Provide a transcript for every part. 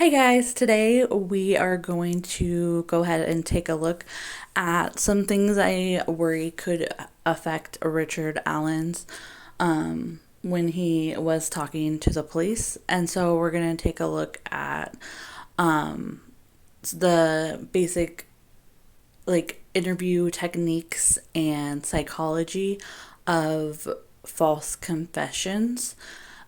Hi guys, today we are going to go ahead and take a look at some things I worry could affect Richard Allen's when he was talking to the police. And so we're going to take a look at the basic interview techniques and psychology of false confessions.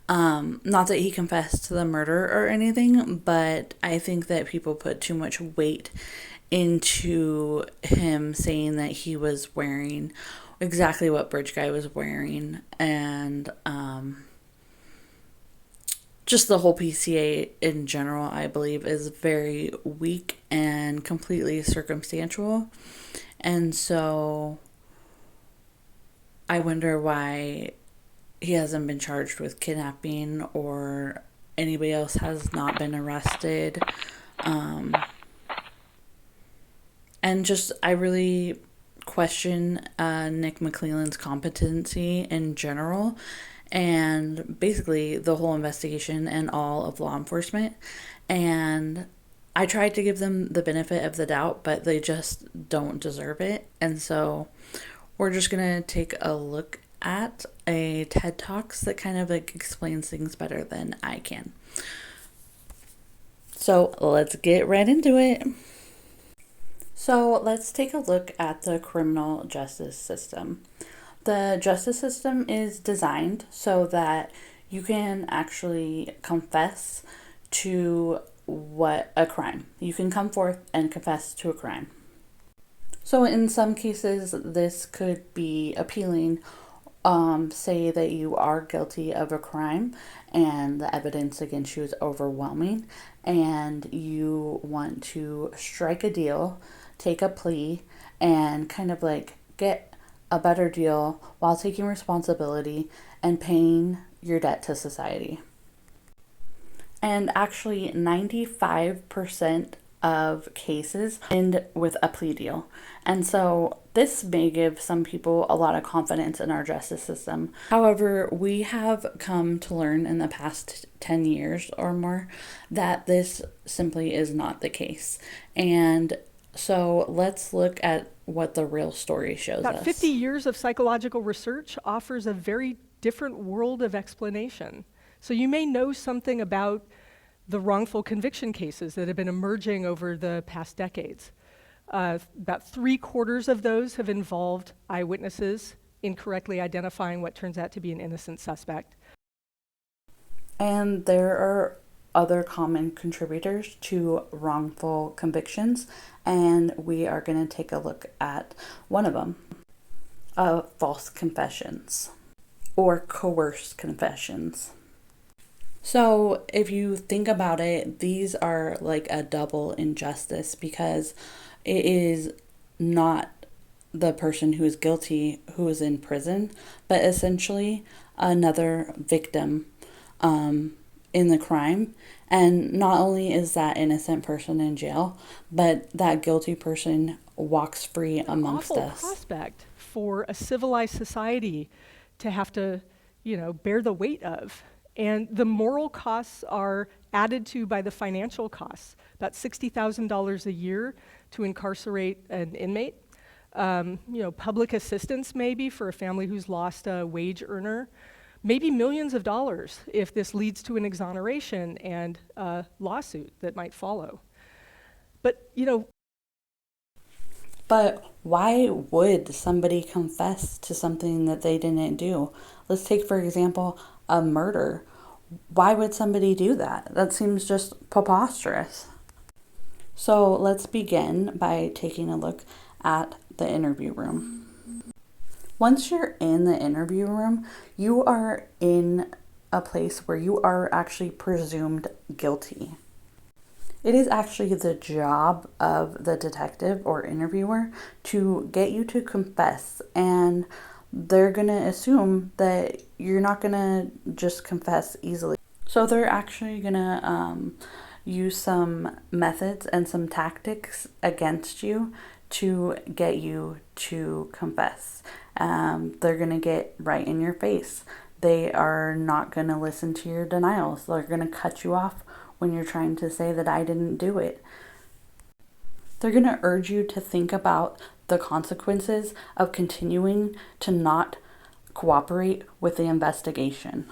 Not that he confessed to the murder or anything, but I think that people put too much weight into him saying that he was wearing exactly what Bridge Guy was wearing, and just the whole PCA in general, I believe, is very weak and completely circumstantial. And so I wonder why he hasn't been charged with kidnapping or anybody else has not been arrested. And just, I really question Nick McClelland's competency in general and basically the whole investigation and all of law enforcement. And I tried to give them the benefit of the doubt, but they just don't deserve it. And so we're just going to take a look at a TED Talks that kind of explains things better than I can. So let's get right into it. So let's take a look at the criminal justice system. The justice system is designed so that you can actually confess to a crime. You can come forth and confess to a crime. So in some cases, this could be appealing. Say that you are guilty of a crime and the evidence against you is overwhelming and you want to strike a deal, take a plea, and kind of get a better deal while taking responsibility and paying your debt to society. And actually 95% of cases end with a plea deal. And so this may give some people a lot of confidence in our justice system. However, we have come to learn in the past 10 years or more that this simply is not the case. And so let's look at what the real story shows us. About 50 years of psychological research offers a very different world of explanation. So you may know something about the wrongful conviction cases that have been emerging over the past decades. About 3/4 of those have involved eyewitnesses incorrectly identifying what turns out to be an innocent suspect. And there are other common contributors to wrongful convictions, and we are going to take a look at one of them, false confessions or coerced confessions. So if you think about it, these are like a double injustice because it is not the person who is guilty who is in prison, but essentially another victim in the crime. And not only is that innocent person in jail, but that guilty person walks free amongst us. Awful prospect for a civilized society to have to, bear the weight of. And the moral costs are added to by the financial costs, about $60,000 a year to incarcerate an inmate. Public assistance maybe for a family who's lost a wage earner, maybe millions of dollars if this leads to an exoneration and a lawsuit that might follow. But why would somebody confess to something that they didn't do? Let's take, for example, a murder. Why would somebody do that? That seems just preposterous. So let's begin by taking a look at the interview room. Once you're in the interview room, you are in a place where you are actually presumed guilty. It is actually the job of the detective or interviewer to get you to confess, and they're going to assume that you're not going to just confess easily. So they're actually going to use some methods and some tactics against you to get you to confess. They're going to get right in your face. They are not going to listen to your denials. They're going to cut you off when you're trying to say that I didn't do it. They're going to urge you to think about the consequences of continuing to not cooperate with the investigation.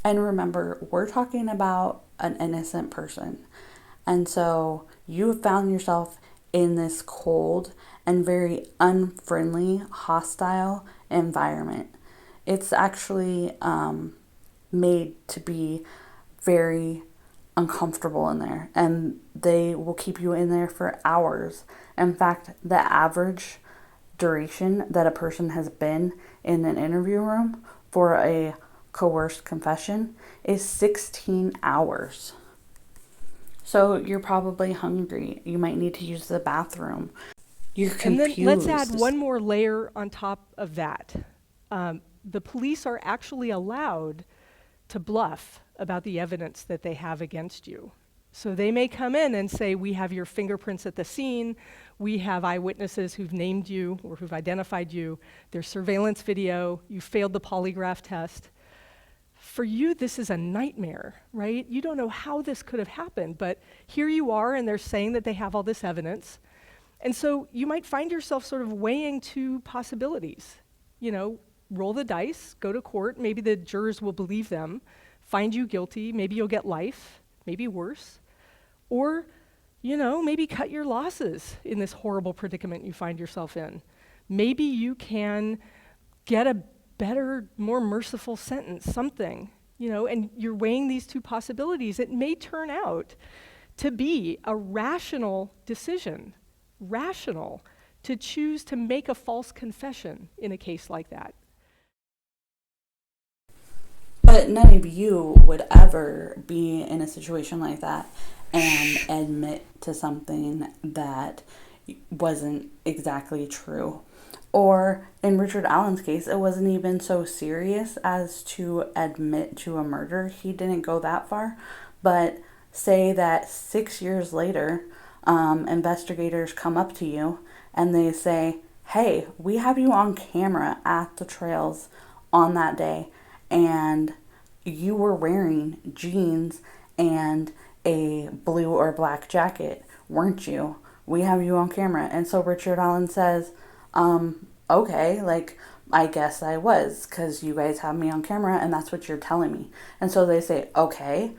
And remember, we're talking about an innocent person. And so you have found yourself in this cold and very unfriendly, hostile environment. It's actually made to be very uncomfortable in there, and they will keep you in there for hours. In fact, the average duration that a person has been in an interview room for a coerced confession is 16 hours. So you're probably hungry. You might need to use the bathroom. You're confused. And then let's add one more layer on top of that. The police are actually allowed to bluff about the evidence that they have against you. So they may come in and say, we have your fingerprints at the scene, we have eyewitnesses who've named you or who've identified you, there's surveillance video, you failed the polygraph test. For you, this is a nightmare, right? You don't know how this could have happened, but here you are, and they're saying that they have all this evidence. And so you might find yourself sort of weighing two possibilities. You know, roll the dice, go to court, maybe the jurors will believe them, find you guilty, maybe you'll get life, maybe worse. Or, you know, maybe cut your losses in this horrible predicament you find yourself in. Maybe you can get a better, more merciful sentence, something, you know, and you're weighing these two possibilities. It may turn out to be a rational decision, rational, to choose to make a false confession in a case like that. But none of you would ever be in a situation like that and admit to something that wasn't exactly true. Or in Richard Allen's case, it wasn't even so serious as to admit to a murder. He didn't go that far. But say that 6 years later, investigators come up to you and they say, hey, we have you on camera at the trails on that day, and you were wearing jeans and a blue or black jacket, weren't you? We have you on camera. And so Richard Allen says, okay, like, I guess I was, because you guys have me on camera and that's what you're telling me. And so they say, okay,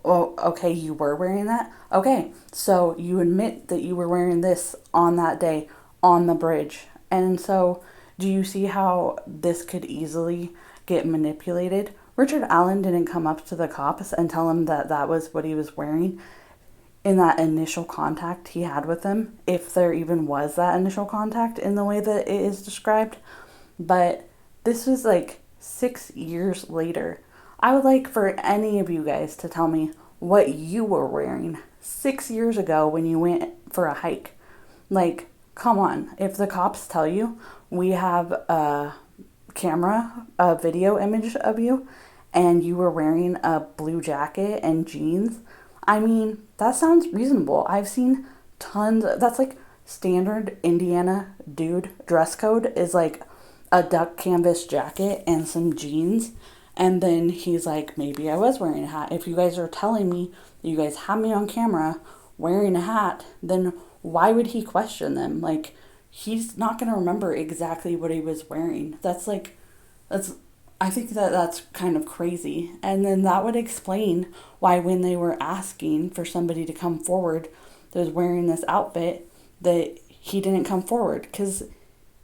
well, okay, you were wearing that? Okay, so you admit that you were wearing this on that day on the bridge. And so do you see how this could easily get manipulated? Richard Allen didn't come up to the cops and tell him that that was what he was wearing in that initial contact he had with them, if there even was that initial contact in the way that it is described. But this was like 6 years later. I would like for any of you guys to tell me what you were wearing 6 years ago when you went for a hike. Like, come on. If the cops tell you we have a camera, a video image of you, and you were wearing a blue jacket and jeans, I mean, that sounds reasonable. I've seen tons that's like standard Indiana dude dress code is like a duck canvas jacket and some jeans. And then he's like, maybe I was wearing a hat. If you guys are telling me that you guys have me on camera wearing a hat, then why would he question them? Like, he's not going to remember exactly what he was wearing. I think that's kind of crazy. And then that would explain why when they were asking for somebody to come forward that was wearing this outfit, that he didn't come forward, because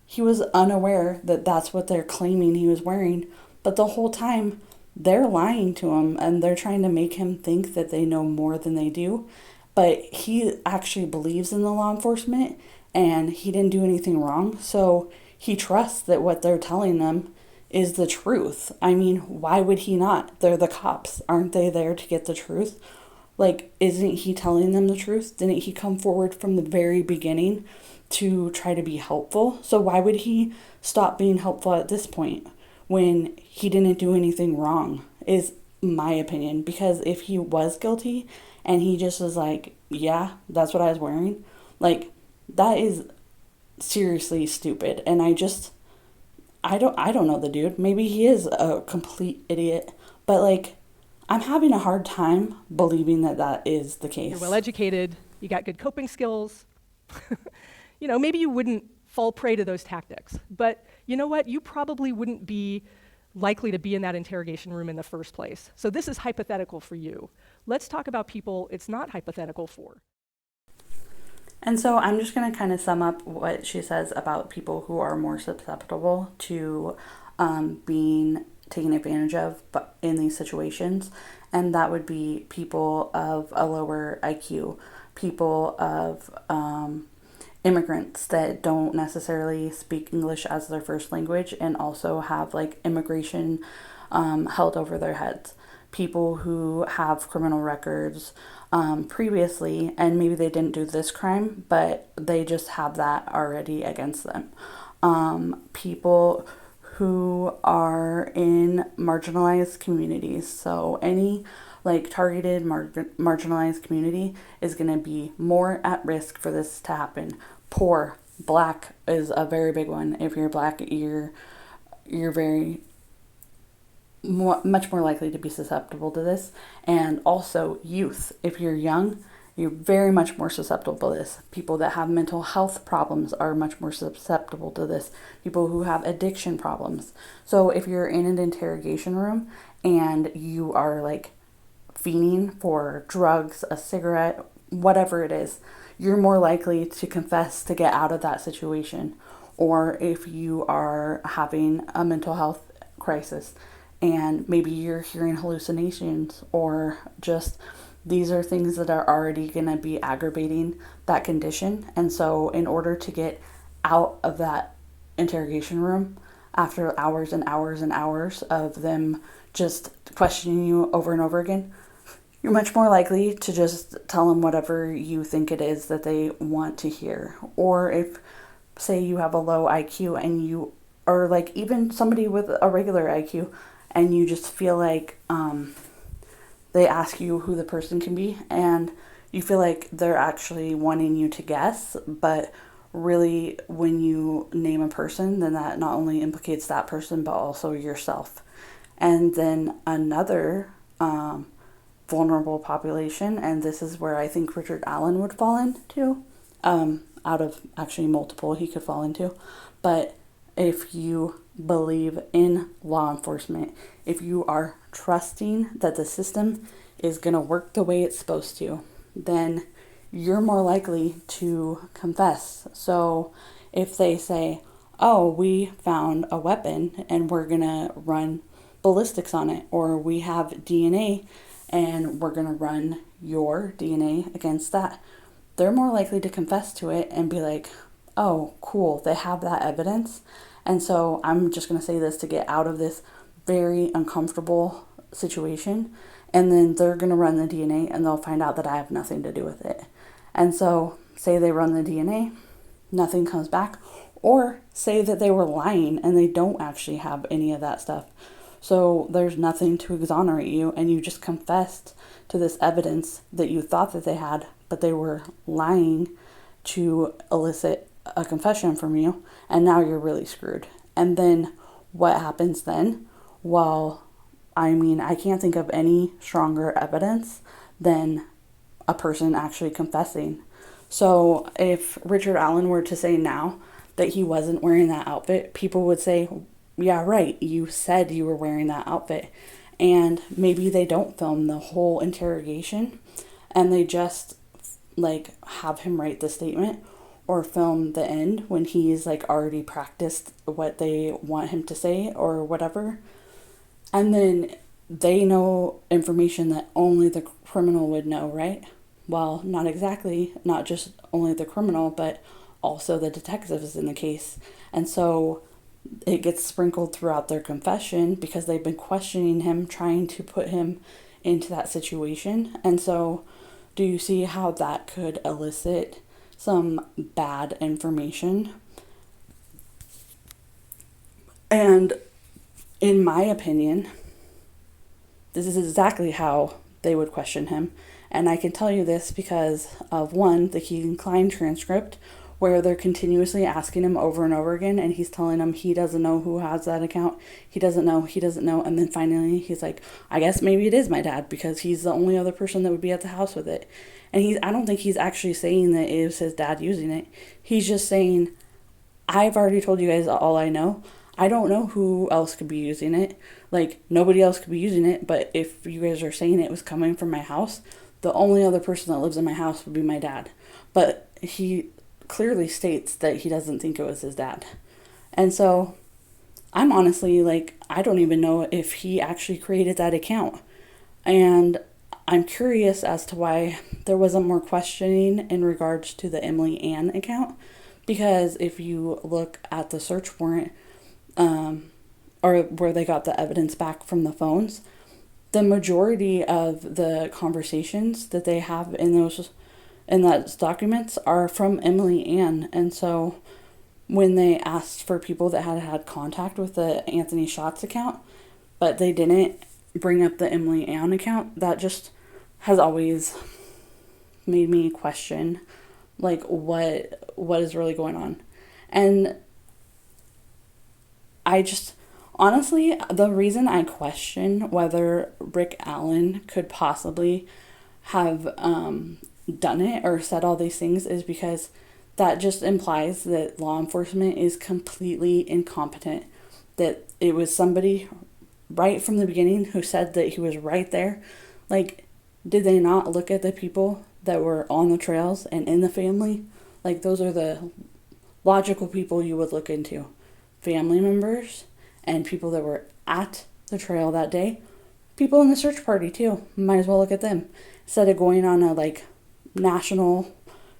he was unaware that that's what they're claiming he was wearing. But the whole time, they're lying to him and they're trying to make him think that they know more than they do. But he actually believes in the law enforcement and he didn't do anything wrong. So he trusts that what they're telling them is the truth. I mean, why would he not? They're the cops. Aren't they there to get the truth? Like, isn't he telling them the truth? Didn't he come forward from the very beginning to try to be helpful? So why would he stop being helpful at this point when he didn't do anything wrong, is my opinion. Because if he was guilty and he just was like, yeah, that's what I was wearing, like, that is seriously stupid. And I don't know the dude. Maybe he is a complete idiot, but like, I'm having a hard time believing that that is the case. You're well educated, you got good coping skills. Maybe you wouldn't fall prey to those tactics, but you know what? You probably wouldn't be likely to be in that interrogation room in the first place. So this is hypothetical for you. Let's talk about people it's not hypothetical for. And so I'm just going to kind of sum up what she says about people who are more susceptible to being taken advantage of in these situations. And that would be people of a lower IQ, people of immigrants that don't necessarily speak English as their first language and also have like immigration held over their heads. People who have criminal records previously, and maybe they didn't do this crime, but they just have that already against them. People who are in marginalized communities. So any like targeted marginalized community is going to be more at risk for this to happen. Poor, black is a very big one. If you're black, you're very much more likely to be susceptible to this. And also youth. If you're young, you're very much more susceptible to this. People that have mental health problems are much more susceptible to this. People who have addiction problems. So if you're in an interrogation room and you are like fiending for drugs, a cigarette, whatever it is, you're more likely to confess to get out of that situation. Or if you are having a mental health crisis and maybe you're hearing hallucinations, or just these are things that are already going to be aggravating that condition. And so in order to get out of that interrogation room after hours and hours and hours of them just questioning you over and over again, you're much more likely to just tell them whatever you think it is that they want to hear. Or if, say, you have a low IQ and you are like even somebody with a regular IQ and you just feel like they ask you who the person can be and you feel like they're actually wanting you to guess, but really when you name a person, then that not only implicates that person but also yourself. And then another vulnerable population, and this is where I think Richard Allen would fall into, out of actually multiple he could fall into, but if you believe in law enforcement, if you are trusting that the system is going to work the way it's supposed to, then you're more likely to confess. So if they say, oh, we found a weapon and we're going to run ballistics on it, or we have DNA and we're going to run your DNA against that, they're more likely to confess to it and be like, oh, cool, they have that evidence. And so I'm just going to say this to get out of this very uncomfortable situation. And then they're going to run the DNA and they'll find out that I have nothing to do with it. And so say they run the DNA, nothing comes back. Or say that they were lying and they don't actually have any of that stuff. So there's nothing to exonerate you and you just confessed to this evidence that you thought that they had, but they were lying to elicit a confession from you, and now you're really screwed. And then what happens then? Well, I can't think of any stronger evidence than a person actually confessing. So if Richard Allen were to say now that he wasn't wearing that outfit, people would say, yeah, right, you said you were wearing that outfit. And maybe they don't film the whole interrogation and they just like have him write the statement, or film the end when he's like already practiced what they want him to say or whatever. And then they know information that only the criminal would know, right? Well, not exactly, not just only the criminal, but also the detectives in the case. And so it gets sprinkled throughout their confession because they've been questioning him, trying to put him into that situation. And so do you see how that could elicit some bad information? And in my opinion, this is exactly how they would question him. And I can tell you this because of one, the Keegan Klein transcript, where they're continuously asking him over and over again, and he's telling them he doesn't know who has that account. He doesn't know. And then finally he's like, I guess maybe it is my dad because he's the only other person that would be at the house with it. And I don't think he's actually saying that it was his dad using it. He's just saying, I've already told you guys all I know. I don't know who else could be using it. Like, nobody else could be using it, but if you guys are saying it was coming from my house, the only other person that lives in my house would be my dad. But he clearly states that he doesn't think it was his dad. And so I'm honestly like, I don't even know if he actually created that account. And I'm curious as to why there wasn't more questioning in regards to the Emily Ann account. Because if you look at the search warrant, or where they got the evidence back from the phones, the majority of the conversations that they have in those documents are from Emily Ann. And so when they asked for people that had contact with the Anthony Schatz account, but they didn't bring up the Emily Ann account, that just has always made me question, like, what is really going on. And I just, honestly, the reason I question whether Rick Allen could possibly have done it or said all these things is because that just implies that law enforcement is completely incompetent. That it was somebody right from the beginning who said that he was right there. Like, did they not look at the people that were on the trails and in the family? Like, those are the logical people you would look into. Family members and people that were at the trail that day. People in the search party too. Might as well look at them. Instead of going on a national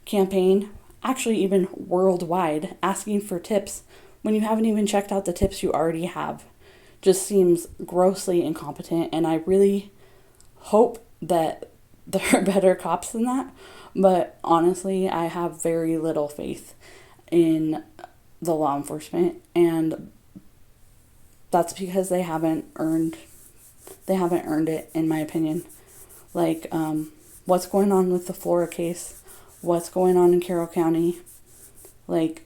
campaign, actually even worldwide, asking for tips when you haven't even checked out the tips you already have. Just seems grossly incompetent, and I really hope that there are better cops than that. But honestly, I have very little faith in the law enforcement, and that's because they haven't earned it, in my opinion. Like, what's going on with the Flora case, what's going on in Carroll County, like,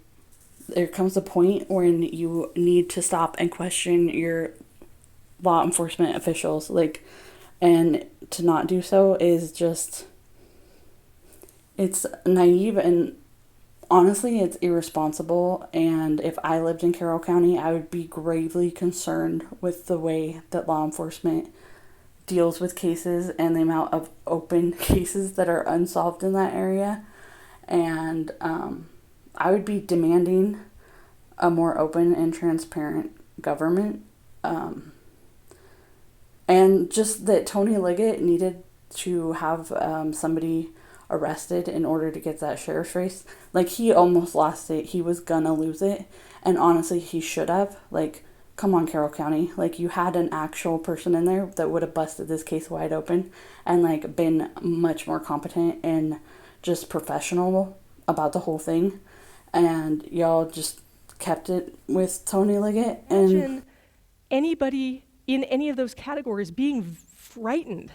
there comes a point when you need to stop and question your law enforcement officials, and to not do so is just, it's naive, and honestly, it's irresponsible. And if I lived in Carroll County, I would be gravely concerned with the way that law enforcement deals with cases and the amount of open cases that are unsolved in that area. And I would be demanding a more open and transparent government. And just that Tony Liggett needed to have somebody arrested in order to get that sheriff's race. Like, he almost lost it. He was gonna lose it. And honestly, he should have. Like, come on, Carroll County. Like, you had an actual person in there that would have busted this case wide open and, been much more competent and just professional about the whole thing. And y'all just kept it with Tony Liggett. Imagine anybody in any of those categories being frightened,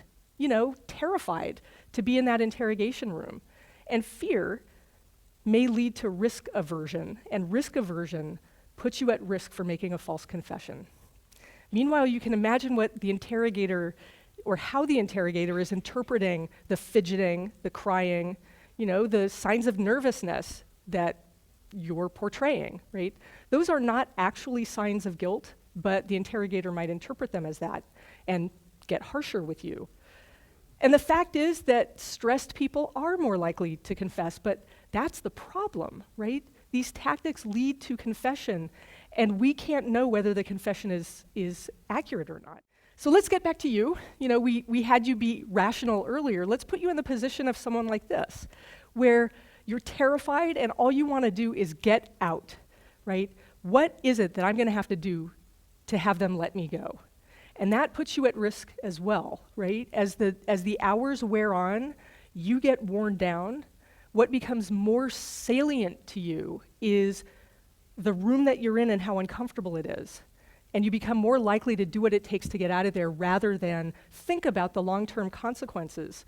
terrified to be in that interrogation room. And fear may lead to risk aversion, and risk aversion puts you at risk for making a false confession. Meanwhile, you can imagine what the interrogator, or how the interrogator is interpreting the fidgeting, the crying, the signs of nervousness that you're portraying, right? Those are not actually signs of guilt, but the interrogator might interpret them as that and get harsher with you. And the fact is that stressed people are more likely to confess, but that's the problem, right? These tactics lead to confession, and we can't know whether the confession is accurate or not. So let's get back to you. We had you be rational earlier. Let's put you in the position of someone like this, where you're terrified and all you want to do is get out, right? What is it that I'm going to have to do to have them let me go? And that puts you at risk as well, right? As the hours wear on, you get worn down. What becomes more salient to you is the room that you're in and how uncomfortable it is. And you become more likely to do what it takes to get out of there rather than think about the long-term consequences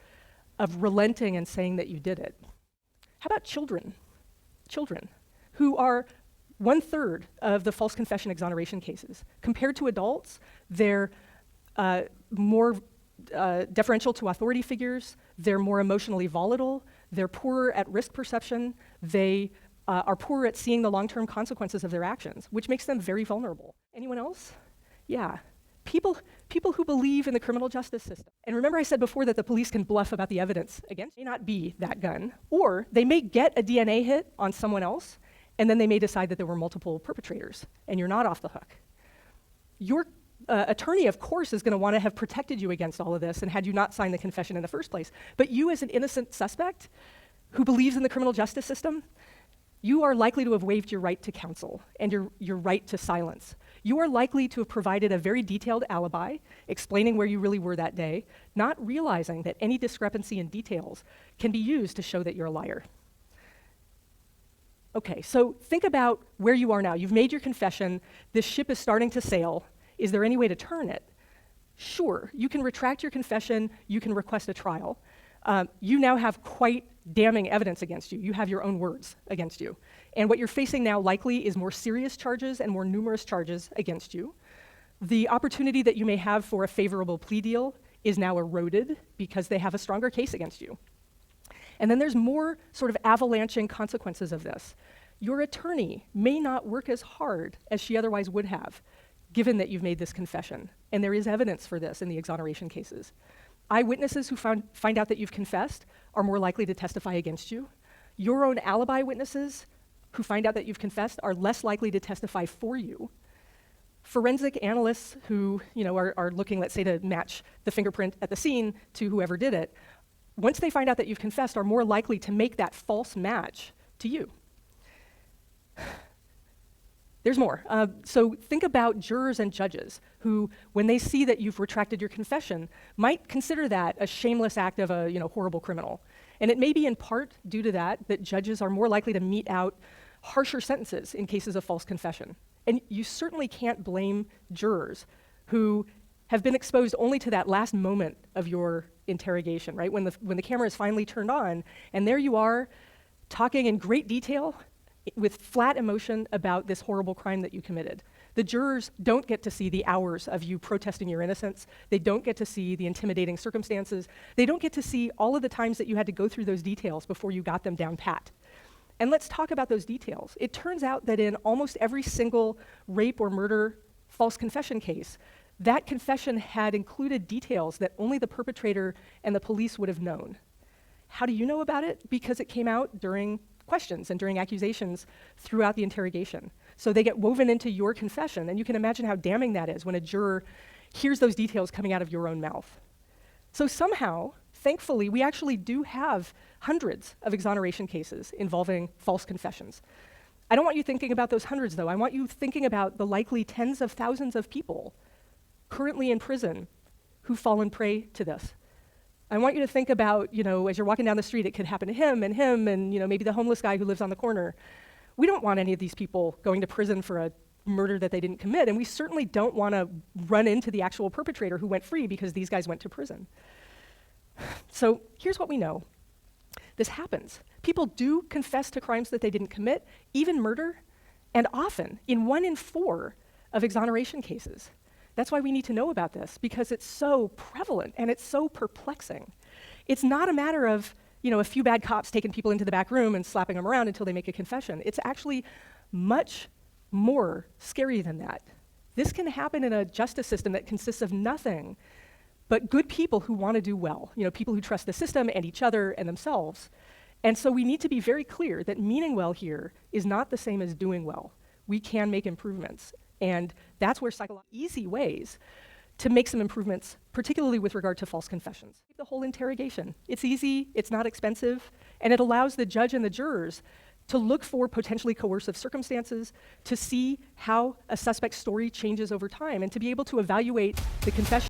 of relenting and saying that you did it. How about children? children, who are 1/3 of the false confession exoneration cases. Compared to adults, they're more deferential to authority figures, they're more emotionally volatile, they're poorer at risk perception, they are poorer at seeing the long-term consequences of their actions, which makes them very vulnerable. Anyone else? Yeah. People who believe in the criminal justice system. And remember I said before that the police can bluff about the evidence against, may not be that gun, or they may get a DNA hit on someone else, and then they may decide that there were multiple perpetrators, and you're not off the hook. Your attorney, of course, is going to want to have protected you against all of this and had you not signed the confession in the first place. But you, as an innocent suspect who believes in the criminal justice system, you are likely to have waived your right to counsel and your right to silence. You are likely to have provided a very detailed alibi, explaining where you really were that day, not realizing that any discrepancy in details can be used to show that you're a liar. Okay, so think about where you are now. You've made your confession, this ship is starting to sail. Is there any way to turn it? Sure, you can retract your confession, you can request a trial. You now have quite damning evidence against you. You have your own words against you. And what you're facing now likely is more serious charges and more numerous charges against you. The opportunity that you may have for a favorable plea deal is now eroded because they have a stronger case against you. And then there's more sort of avalanching consequences of this. Your attorney may not work as hard as she otherwise would have, given that you've made this confession. And there is evidence for this in the exoneration cases. Eyewitnesses who find out that you've confessed are more likely to testify against you. Your own alibi witnesses who find out that you've confessed are less likely to testify for you. Forensic analysts who are looking, let's say, to match the fingerprint at the scene to whoever did it, once they find out that you've confessed, are more likely to make that false match to you. There's more. So think about jurors and judges who, when they see that you've retracted your confession, might consider that a shameless act of a horrible criminal. And it may be in part due to that judges are more likely to mete out harsher sentences in cases of false confession. And you certainly can't blame jurors who have been exposed only to that last moment of your interrogation, right? When the camera is finally turned on, and there you are, talking in great detail with flat emotion about this horrible crime that you committed. The jurors don't get to see the hours of you protesting your innocence. They don't get to see the intimidating circumstances. They don't get to see all of the times that you had to go through those details before you got them down pat. And let's talk about those details. It turns out that in almost every single rape or murder false confession case, that confession had included details that only the perpetrator and the police would have known. How do you know about it? Because it came out during questions and during accusations throughout the interrogation. So they get woven into your confession, and you can imagine how damning that is when a juror hears those details coming out of your own mouth. So somehow, thankfully, we actually do have hundreds of exoneration cases involving false confessions. I don't want you thinking about those hundreds, though. I want you thinking about the likely tens of thousands of people currently in prison who've fallen prey to this. I want you to think about, as you're walking down the street, it could happen to him, and maybe the homeless guy who lives on the corner. We don't want any of these people going to prison for a murder that they didn't commit, and we certainly don't want to run into the actual perpetrator who went free because these guys went to prison. So here's what we know. This happens. People do confess to crimes that they didn't commit, even murder, and often in 1 in 4 of exoneration cases. That's why we need to know about this, because it's so prevalent and it's so perplexing. It's not a matter of, a few bad cops taking people into the back room and slapping them around until they make a confession. It's actually much more scary than that. This can happen in a justice system that consists of nothing but good people who want to do well, people who trust the system and each other and themselves. And so we need to be very clear that meaning well here is not the same as doing well. We can make improvements. And that's where easy ways to make some improvements, particularly with regard to false confessions. The whole interrogation. It's easy, it's not expensive, and it allows the judge and the jurors to look for potentially coercive circumstances, to see how a suspect's story changes over time, and to be able to evaluate the confession